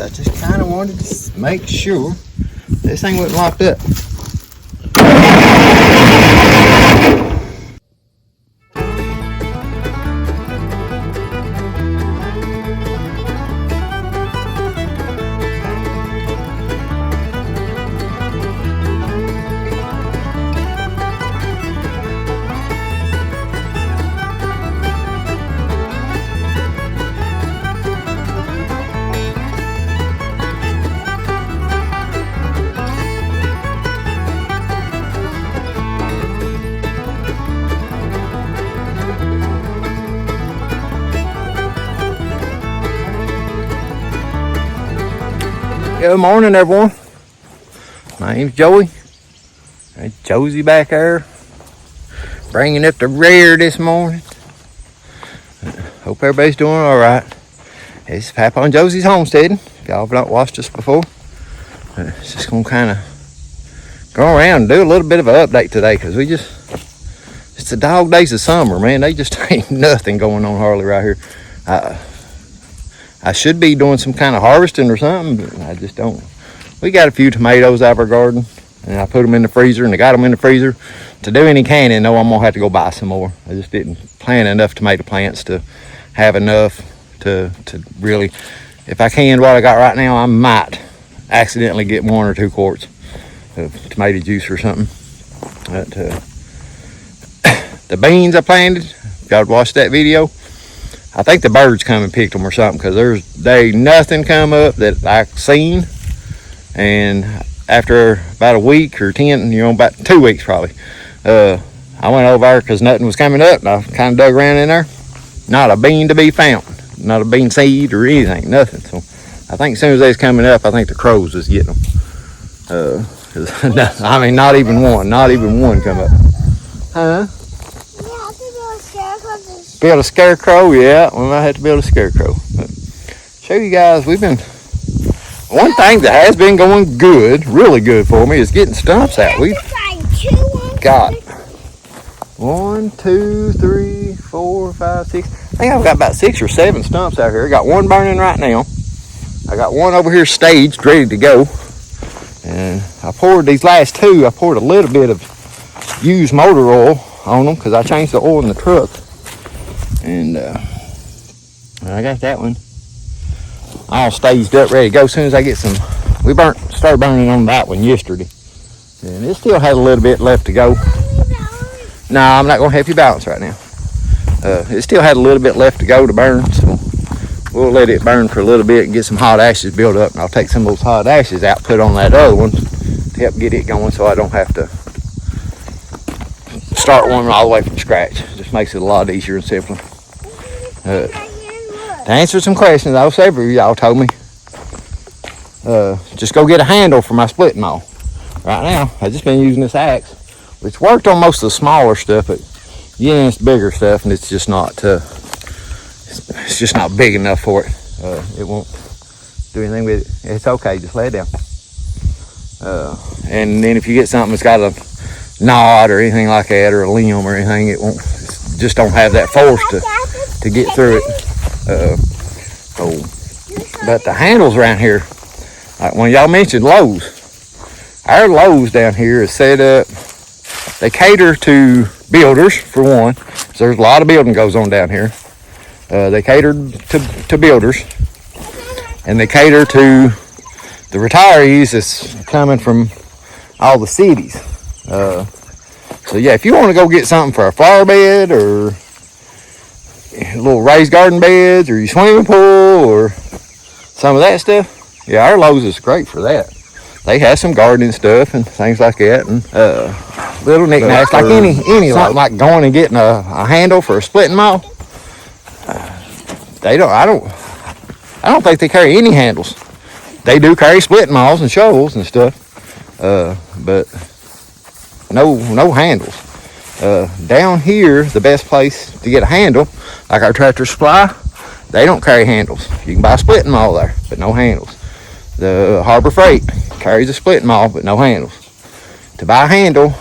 I just kind of wanted to make sure this thing wasn't locked up. Good morning, everyone. My name's Joey. There's Josie back there, bringing up the rear this morning. Hope everybody's doing all right. It's Papa and Josie's homestead. If y'all have not watched us before, it's just gonna kind of go around and do a little bit of an update today, because it's the dog days of summer, man. They just ain't nothing going on hardly right here. I should be doing some kind of harvesting or something, but I just don't. We got a few tomatoes out of our garden, and I put them in the freezer, and I got them in the freezer to do any canning. No, I'm gonna have to go buy some more. I just didn't plant enough tomato plants to have enough to really, if I can, what I got right now, I might accidentally get 1 or 2 quarts of tomato juice or something. But the beans I planted, y'all watched that video. I think the birds come and picked them or something, because they nothing come up that I seen. And after about a week or 10, about 2 weeks probably, I went over there because nothing was coming up, and I kind of dug around in there. Not a bean to be found, not a bean seed or anything, nothing. So I think as soon as they was coming up, I think the crows was getting them. I mean, not even one come up. Huh? Build a scarecrow, yeah. We might have to build a scarecrow. But show you guys, one thing that has been going good, really good for me, is getting stumps out. We've got 1, 2, 3, 4, 5, 6. I think I've got about 6 or 7 stumps out here. I got one burning right now. I got one over here staged, ready to go. And I poured these last 2. I poured a little bit of used motor oil on them because I changed the oil in the truck. And I got that one all staged up, ready to go. As soon as I get some, we started burning on that one yesterday, and it still had a little bit left to go. No, I'm not gonna help you balance right now. It still had a little bit left to go to burn, so we'll let it burn for a little bit and get some hot ashes built up, and I'll take some of those hot ashes out, put on that other one to help get it going, so I don't have to start one all the way from scratch. It just makes it a lot easier and simpler. To answer some questions, several of y'all told me, just go get a handle for my splitting maul. Right now, I've just been using this axe, which worked on most of the smaller stuff, but yeah, it's bigger stuff, and it's just not big enough for it. It won't do anything with it. It's okay, just lay it down. And then if you get something that's got a knot or anything like that, or a limb or anything, it won't. Just don't have that force to get through it. But the handles around here, like when y'all mentioned Lowe's, our Lowe's down here is set up. They cater to builders, for one. So there's a lot of building goes on down here. They cater to builders, and they cater to the retirees that's coming from all the cities. So yeah, if you want to go get something for a flower bed or little raised garden beds or your swimming pool or some of that stuff, yeah, our Lowe's is great for that. They have some gardening stuff and things like that, and little knickknacks like any like going and getting a handle for a splitting maul. I don't think they carry any handles. They do carry splitting mauls and shovels and stuff, but no handles. Down here, the best place to get a handle, like our Tractor Supply, they don't carry handles. You can buy a splitting maul there, but no handles. The Harbor Freight carries a splitting maul, but no handles. To buy a handle,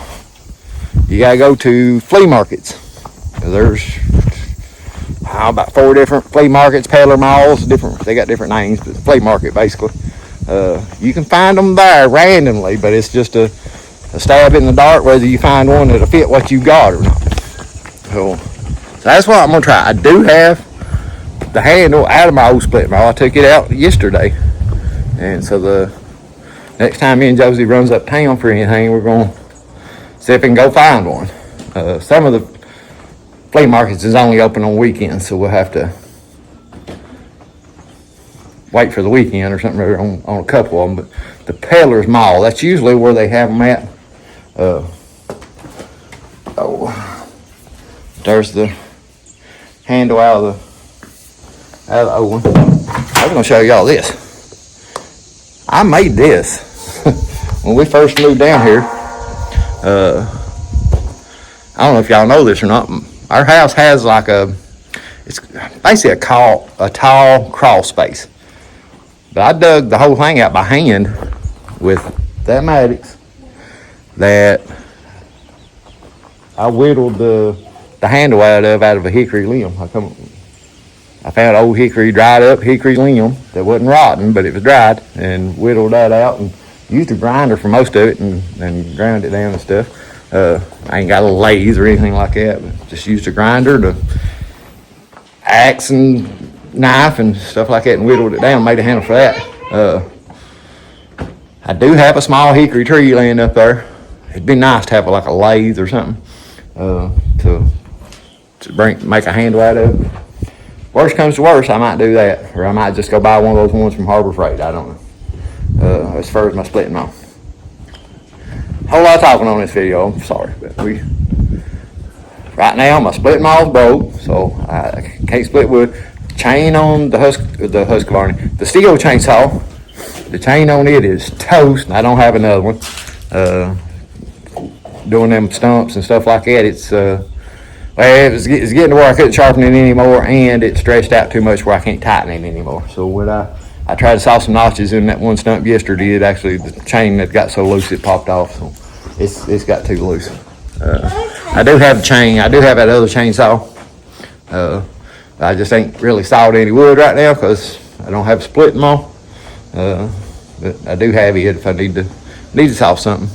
you gotta go to flea markets. There's about 4 different flea markets, peddler malls, they got different names, but flea market basically. You can find them there randomly, but it's just a stab in the dark whether you find one that'll fit what you got or not. So that's what I'm gonna try. I do have the handle out of my old split maul. I took it out yesterday, and so the next time me and Josie runs uptown for anything, we're gonna see if we can go find one. Some of the flea markets is only open on weekends, so we'll have to wait for the weekend or something on a couple of them. But the peddler's mall, that's usually where they have them at. There's the handle out of the old one. I was gonna show y'all this. I made this when we first moved down here. I don't know if y'all know this or not. Our house has like it's basically a tall crawl space. But I dug the whole thing out by hand with that Maddox that I whittled the handle out of a hickory limb. I found old dried up hickory limb that wasn't rotten, but it was dried, and whittled that out and used a grinder for most of it and ground it down and stuff. I ain't got a lathe or anything like that, but just used a grinder, to axe and knife and stuff like that, and whittled it down, made a handle for that. I do have a small hickory tree laying up there. It'd be nice to have like a lathe or something to make a handle out of it. Worst comes to worst, I might do that, or I might just go buy one of those ones from Harbor Freight. I don't know. As far as my splitting maul. Whole lot of talking on this video. I'm sorry, but right now my splitting maul's broke, so I can't split wood. Chain on the Husqvarna, the steel chainsaw, the chain on it is toast, and I don't have another one. Doing them stumps and stuff like that, it's getting to where I couldn't sharpen it anymore, and it stretched out too much where I can't tighten it anymore. So when I tried to saw some notches in that one stump yesterday, the chain that got so loose it popped off, so it's got too loose. I do have the chain. I do have that other chainsaw. I just ain't really sawed any wood right now because I don't have a splitting maul. But I do have it if I need to saw something.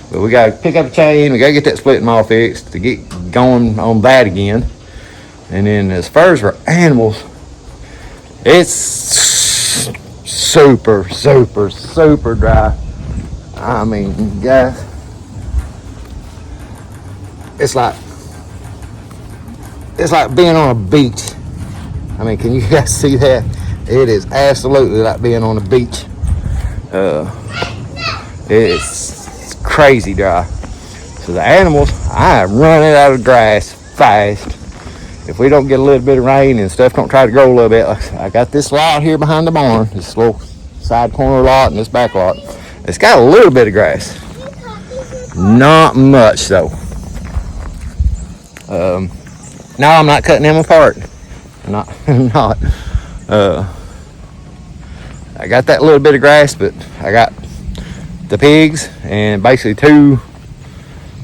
But we gotta pick up a chain. We gotta get that splitting maul fixed to get going on that again. And then as far as for animals, it's super dry. I mean, guys, it's like being on a beach. I mean, can you guys see that? It is absolutely like being on a beach. It's crazy dry. So the animals, I am running out of grass fast. If we don't get a little bit of rain and stuff don't try to grow a little bit, I got this lot here behind the barn, this little side corner lot and this back lot. It's got a little bit of grass. Not much though. No, I'm not cutting them apart. Not. I got that little bit of grass, but I got the pigs and basically 2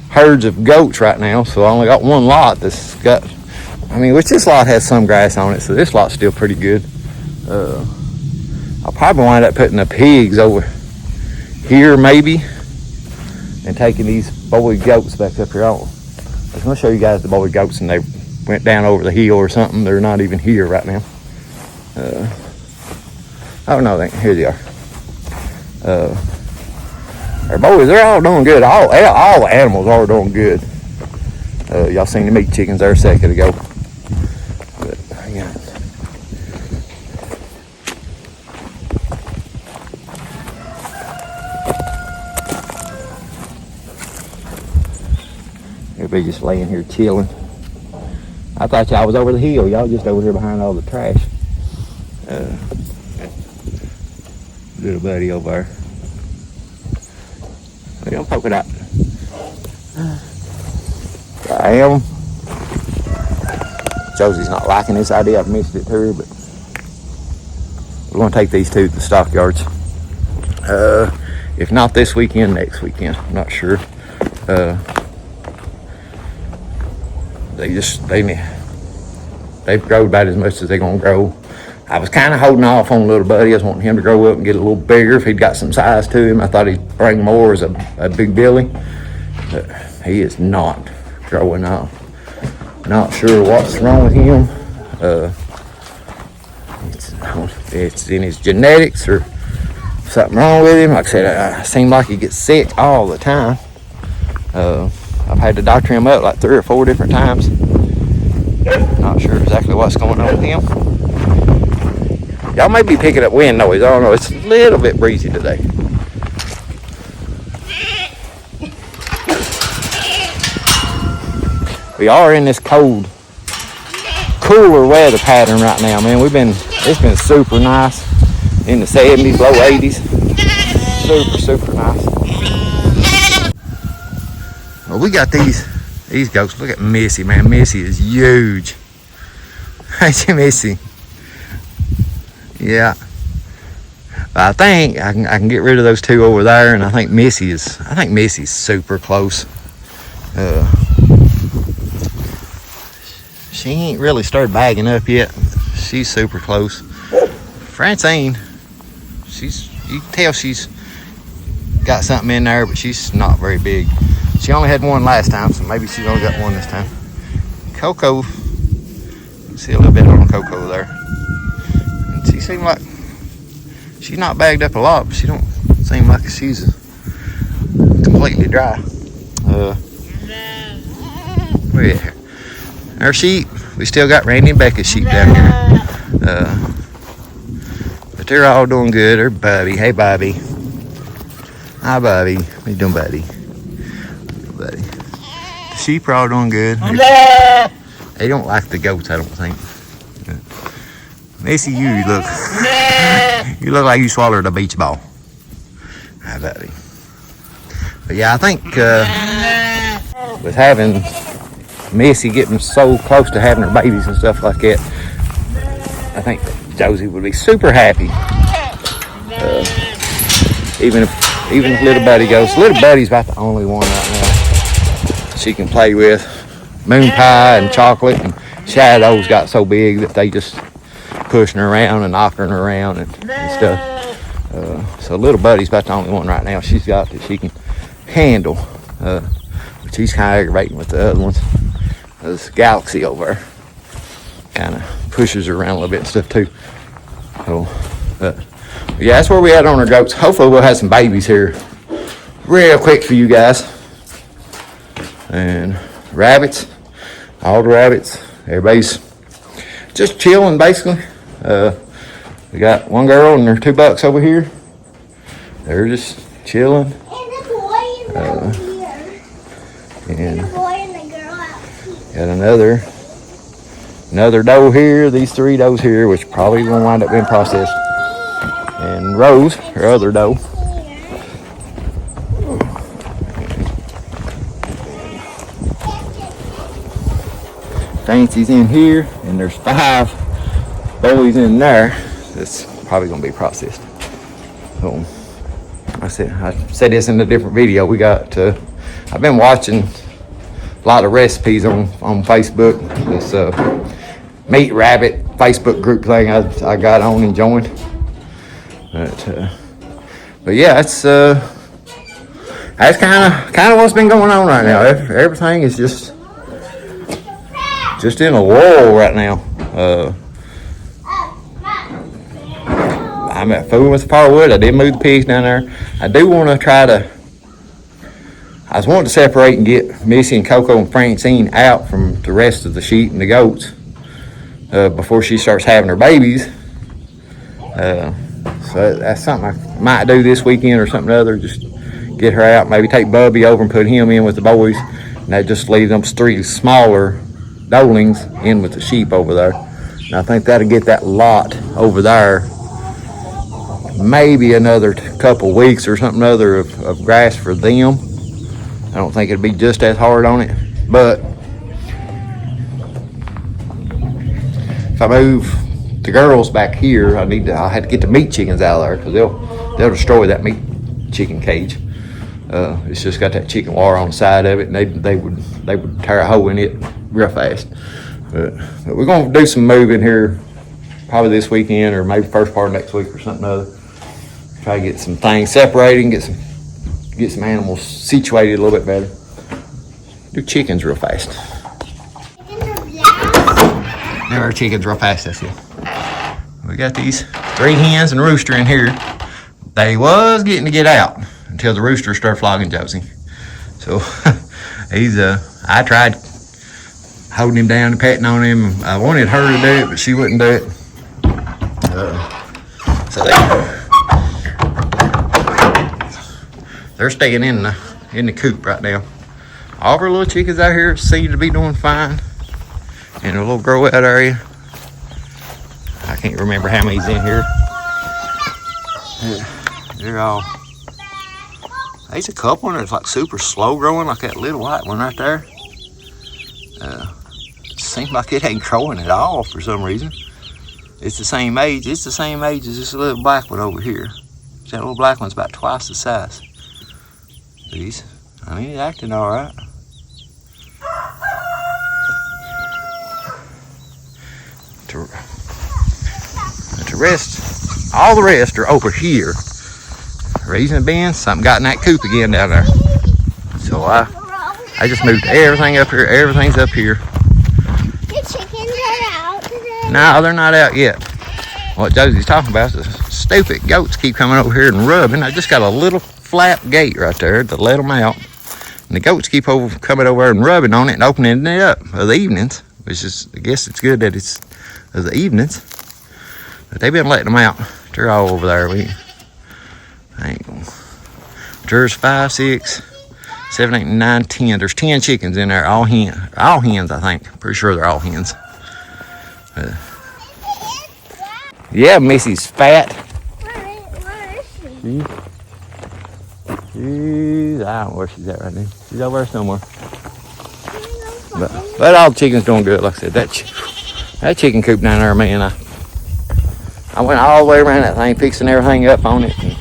herds of goats right now. So I only got one lot that's got, which this lot has some grass on it, so this lot's still pretty good. I'll probably wind up putting the pigs over here maybe, and taking these boy goats back up here. I was going to show you guys the boy goats, and they went down over the hill or something. They're not even here right now. Oh no, here they are. Our boys, they're all doing good. All the animals are doing good. Y'all seen the meat chickens there a second ago. But, yeah. Everybody just laying here chilling. I thought y'all was over the hill. Y'all just over here behind all the trash. Little buddy over there. Don't poke it out. I am. Josie's not liking this idea. I've mentioned it to her, but we're going to take these 2 to the stockyards. If not this weekend, next weekend. I'm not sure. they've grown about as much as they're gonna grow. I was kind of holding off on little buddy. I was wanting him to grow up and get a little bigger. If he'd got some size to him, I thought he'd bring more as a big Billy. But he is not growing up. Not sure what's wrong with him. It's in his genetics or something wrong with him. Like I said, it seems like he gets sick all the time. I've had to doctor him up like 3 or 4 different times. Not sure exactly what's going on with him. Y'all may be picking up wind noise. I don't know. It's a little bit breezy today. We are in this cold, cooler weather pattern right now, man. It's been super nice. In the 70s, low 80s. Super nice. Well, we got these goats. Look at Missy, man. Missy is huge. Ain't you, Missy? Yeah. But I think I can get rid of those 2 over there, and I think Missy's super close. She ain't really started bagging up yet. She's super close. Francine, you can tell she's got something in there, but she's not very big. She only had one last time, so maybe she's only got one this time. Coco, you can see a little bit on Coco there. And she seemed like she's not bagged up a lot, but she don't seem like she's completely dry. Where at here? Our sheep, we still got Randy and Becca's sheep down here. But they're all doing good. They're Bubby. Hey, Bobby. Hi, Bobby. What you doing, buddy? Buddy. The sheep are all doing good. They don't like the goats, I don't think. Missy, you look. You look like you swallowed a beach ball. Hi, buddy. But yeah, I think with having Missy getting so close to having her babies and stuff like that, I think Josie would be super happy. Even if little buddy goes, little buddy's about the only one right now she can play with. Moon pie and chocolate and Shadow's got so big that they just pushing her around and knocking her around and stuff. So little buddy's about the only one right now she's got that she can handle. But she's kind of aggravating with the other ones. This Galaxy over there kind of pushes her around a little bit and stuff too. So, yeah, that's where we at on our goats. Hopefully we'll have some babies here real quick for you guys. And rabbits, all the rabbits, everybody's just chilling basically. We got one girl and her 2 bucks over here. They're just chilling. And the boy over here. And the boy and the girl out here. Got another doe here, these 3 does here, which probably gonna wind up being processed. And Rose, her other doe. Fancy's in here, and there's 5 boys in there. That's probably gonna be processed. So I said this in a different video. We got I've been watching a lot of recipes on Facebook. This meat rabbit Facebook group thing I got on and joined. But yeah, that's kind of what's been going on right now. Everything is just in a lull right now. I'm at fooling with the firewood. I did move the pigs down there. I do want to I was wanting to separate and get Missy and Coco and Francine out from the rest of the sheep and the goats before she starts having her babies. So that's something I might do this weekend or something or other. Just get her out, maybe take Bubby over and put him in with the boys. And that just leaves them 3 smaller dolings in with the sheep over there. And I think that'll get that lot over there maybe another couple weeks or something other of grass for them. I don't think it'd be just as hard on it, but if I move the girls back here, I had to get the meat chickens out of there because they'll destroy that meat chicken cage. It's just got that chicken wire on the side of it, and they would tear a hole in it real fast. But we're gonna do some moving here, probably this weekend or maybe first part of next week or something other. Try to get some things separated and get some animals situated a little bit better. Do chickens real fast. There are chickens real fast, that's it. We got these 3 hens and a rooster in here. They was getting to get out until the rooster started flogging Josie. So he's I tried holding him down and patting on him. I wanted her to do it, but she wouldn't do it. So they're staying in the coop right now. All of our little chickens out here seem to be doing fine in a little grow out area. I can't remember how many's in here. They're all. There's a couple that's like super slow growing, like that little white one right there. It seems like it ain't growing at all for some reason. It's the same age. It's the same age as this little black one over here. That little black one's about twice the size. These, I mean, it's acting all right. All the rest are over here. Reason being, something got in that coop again down there. So I just moved everything up here. Everything's up here. The chickens are out today? No, they're not out yet. What Josie's talking about is the stupid goats keep coming over here and rubbing. I just got a little flap gate right there to let them out. And the goats keep coming over and rubbing on it and opening it up of the evenings, which is, I guess it's good that it's of the evenings. But they've been letting them out. They're all over there. I ain't gonna. There's 5, 6, 7, 8, 9, 10. There's 10 chickens in there. All hens, I think. Pretty sure they're all hens. Yeah, Missy's fat. Where is she? I don't know where she's at right now. She's over there somewhere. But all the chickens doing good. Like I said, that chicken coop down there, man. I went all the way around that thing, fixing everything up on it. And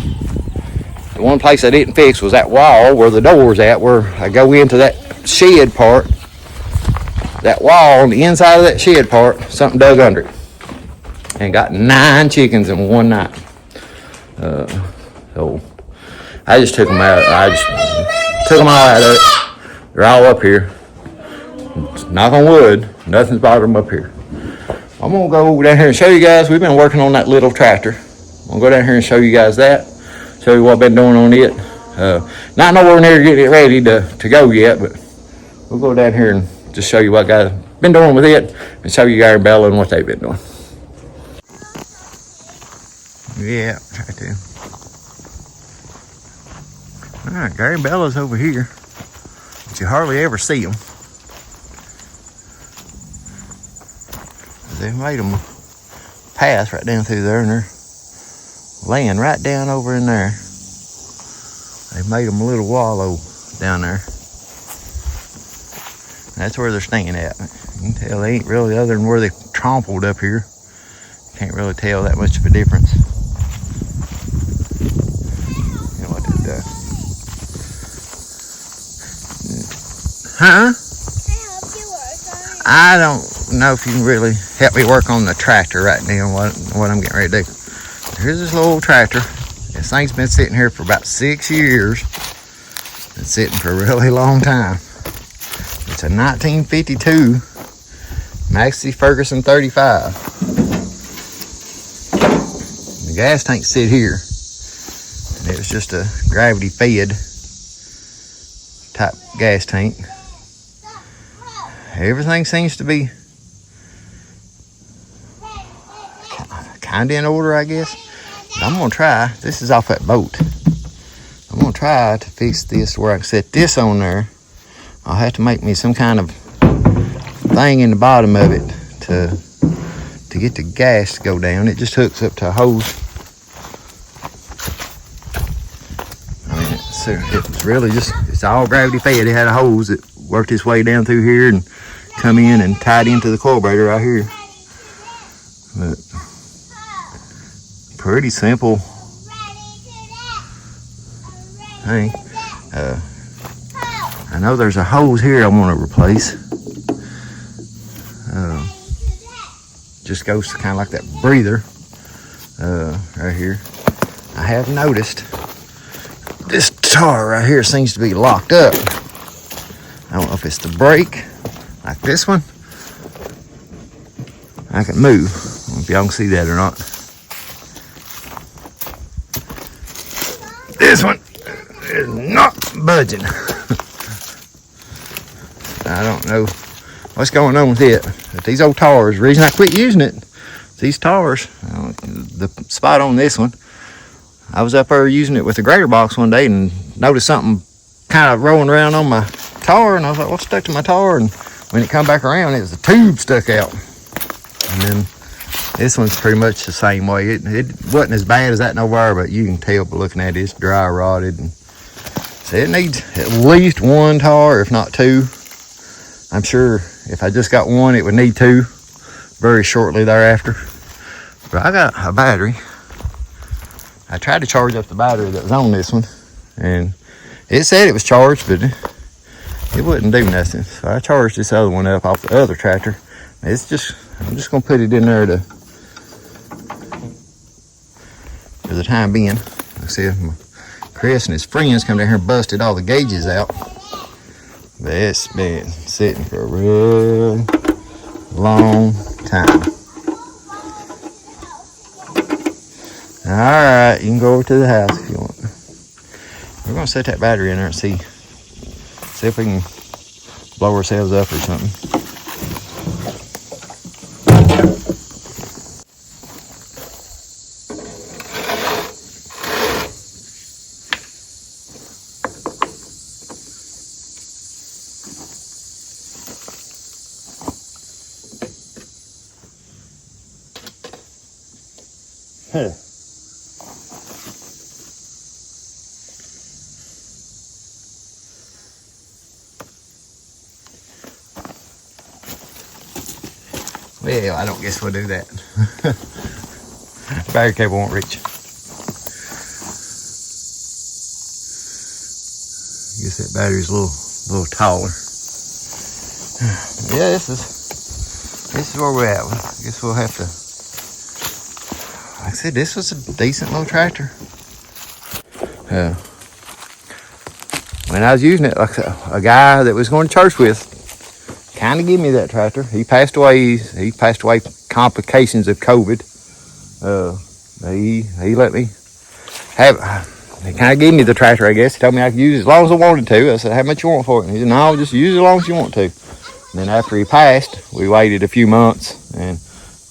the one place I didn't fix was that wall where the door's at, where I go into that shed part. That wall on the inside of that shed part, something dug under it. And got 9 chickens in one night. So I just took them out. I just took them all out of it. They're all up here. Knock on wood, nothing's bothered them up here. I'm gonna go down here and show you guys. We've been working on that little tractor. I'm gonna go down here and show you guys that. Show you what I've been doing on it. Not nowhere near getting it ready to go yet, but we'll go down here and just show you what I've been doing with it and show you Gary and Bella and what they've been doing. Yeah, right there. All right, Gary and Bella's over here, but you hardly ever see them. They made them pass right down through there, and they're laying right down over in there. They made them a little wallow down there. That's where they're staying at. You can tell they ain't really, other than where they trampled up here. Can't really tell that much of a difference. You know what that does? Huh? I don't know if you can really help me work on the tractor right now, what I'm getting ready to do. Here's this little tractor. This thing's been sitting here for about 6 years. Been sitting for a really long time. It's a 1952 Massey Ferguson 35. The gas tank sit here. And it was just a gravity fed type gas tank. Everything seems to be kind of in order, I guess. But I'm going to try. This is off that boat. I'm going to try to fix this where I can set this on there. I'll have to make me some kind of thing in the bottom of it to get the gas to go down. It just hooks up to a hose. I mean, it was really just, it's all gravity fed. It had a hose that worked its way down through here and come in and tied into the carburetor right here. But pretty simple thing. I know there's a hose here I want to replace. just goes kind of like that breather right here. I have noticed this tar right here seems to be locked up. I don't know if it's the brake, like this one. I can move. I don't know if y'all can see that or not. This one is not budging. I don't know what's going on with it. But these old tars, the reason I quit using it, these tars, the spot on this one, I was up there using it with the grater box one day and noticed something kind of rolling around on my tar, and I was like, what's stuck to my tar? And when it come back around, it was a tube stuck out. And then this one's pretty much the same way. It wasn't as bad as that nowhere, but you can tell by looking at it, it's dry rotted. And so it needs at least one tar, if not two. I'm sure if I just got one, it would need two very shortly thereafter. But I got a battery. I tried to charge up the battery that was on this one, and it said it was charged, but it wouldn't do nothing. So I charged this other one up off the other tractor. I'm just gonna put it in there for the time being. Like I said, Chris and his friends come down here and busted all the gauges out. But it's been sitting for a real long time. Alright, you can go over to the house if you want. We're gonna set that battery in there and see if we can blow ourselves up or something. Huh. Well, I don't guess we'll do that. Battery cable won't reach. I guess that battery's a little taller. Yeah, this is where we're at. I guess we'll have to. Like I said, this was a decent little tractor. When I was using it, like a guy that was going to church with kind of gave me that tractor. He passed away. Complications of COVID. He let me have it. He kind of gave me the tractor, I guess. He told me I could use it as long as I wanted to. I said, how much you want for it? And he said, no, just use it as long as you want to. And then after he passed, we waited a few months and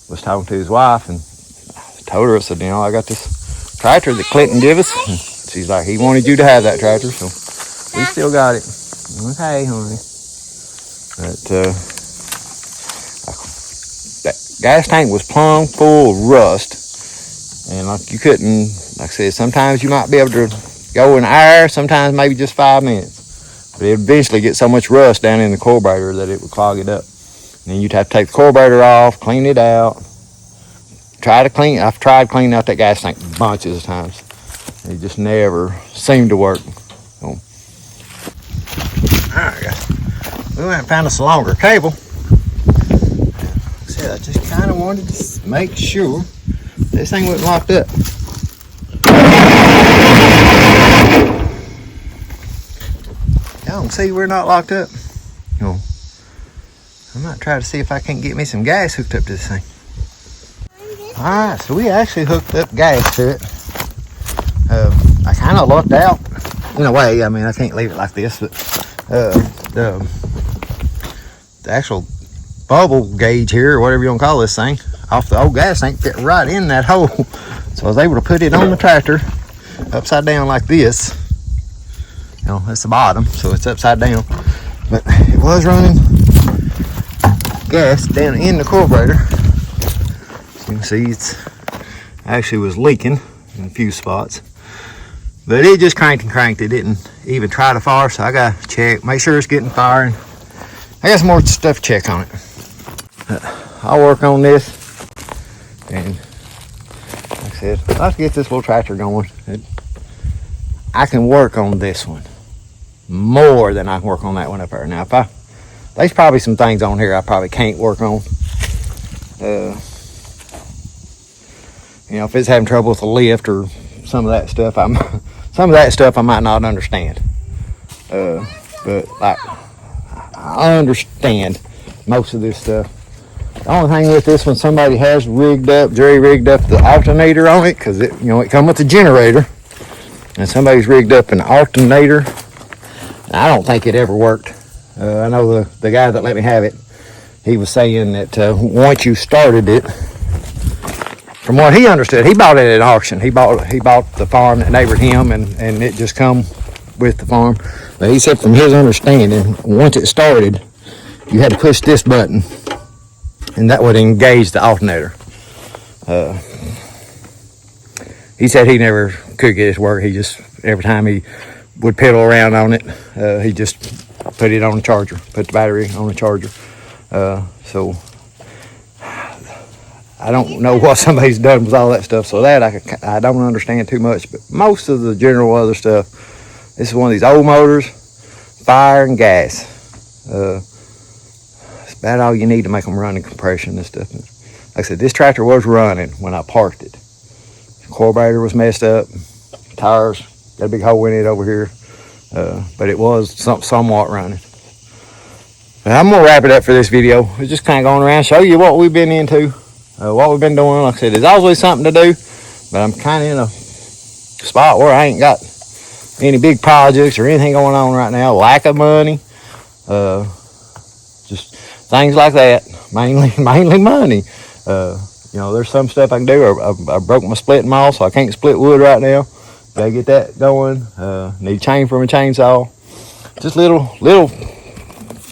was talking to his wife and told her, I said, I got this tractor that Clinton gave us. And she's like, he wanted you to have that tractor, so we still got it. Okay, honey. But that gas tank was plumb full of rust. And like you couldn't, like I said, sometimes you might be able to go an hour, sometimes maybe just 5 minutes. But it would eventually get so much rust down in the carburetor that it would clog it up. And then you'd have to take the carburetor off, clean it out. I've tried cleaning out that gas tank bunches of times. It just never seemed to work. So, alright guys, we went and found us a longer cable. Like I said, I just kind of wanted to make sure this thing wasn't locked up. Y'all can see we're not locked up. I might try to see if I can't get me some gas hooked up to this thing. Alright, so we actually hooked up gas to it. I kind of lucked out in a way. I mean, I can't leave it like this, but the actual bubble gauge here, or whatever you want to call this thing, off the old gas tank fit right in that hole. So I was able to put it on the tractor upside down like this. That's the bottom, so it's upside down. But it was running gas down in the carburetor. You can see it's actually was leaking in a few spots, but it just cranked and cranked. It didn't even try to fire, so I gotta check, make sure it's getting firing. I got some more stuff to check on it. I'll work on this, and like I said, let's get this little tractor going. I can work on this one more than I can work on that one up there. Now, there's probably some things on here I probably can't work on. You know, if it's having trouble with the lift or some of that stuff, I might not understand. But like, I understand most of this stuff. The only thing with this one, somebody has Jerry rigged up the alternator on it, because it come with the generator, and somebody's rigged up an alternator. I don't think it ever worked. I know the guy that let me have it, he was saying that once you started it, from what he understood, he bought it at auction. He bought the farm that neighbored him, and it just come with the farm. But he said from his understanding, once it started, you had to push this button, and that would engage the alternator. He said he never could get it to work. He just, every time he would pedal around on it, he just put it on the charger, put the battery on the charger. So I don't know what somebody's done with all that stuff, so that I don't understand too much. But most of the general other stuff, this is one of these old motors, fire and gas. It's about all you need to make them run in compression and stuff. Like I said, this tractor was running when I parked it. The carburetor was messed up, tires, got a big hole in it over here, but it was somewhat running. But I'm gonna wrap it up for this video. We're just kind of going around, show you what we've been into, what we've been doing. Like I said, there's always something to do, but I'm kind of in a spot where I ain't got any big projects or anything going on right now. Lack of money, just things like that. Mainly money. There's some stuff I can do. I broke my splitting mall, so I can't split wood right now. Gotta get that going. Need a chain from a chainsaw. Just little,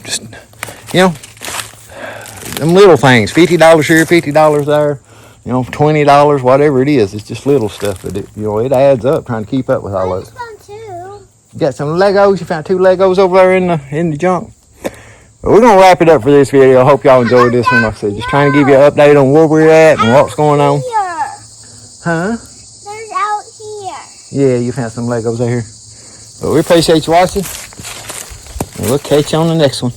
just them little things. $50 here, $50 there. $20, whatever it is. It's just little stuff, but it adds up. Trying to keep up with all of it. You got some Legos. You found 2 Legos over there in the junk. But we're gonna wrap it up for this video. I hope y'all enjoyed this one. Like I said, just trying to give you an update on where we're at and what's going on. Huh? There's out here. Yeah, you found some Legos out here. But we appreciate you watching. And we'll catch you on the next one.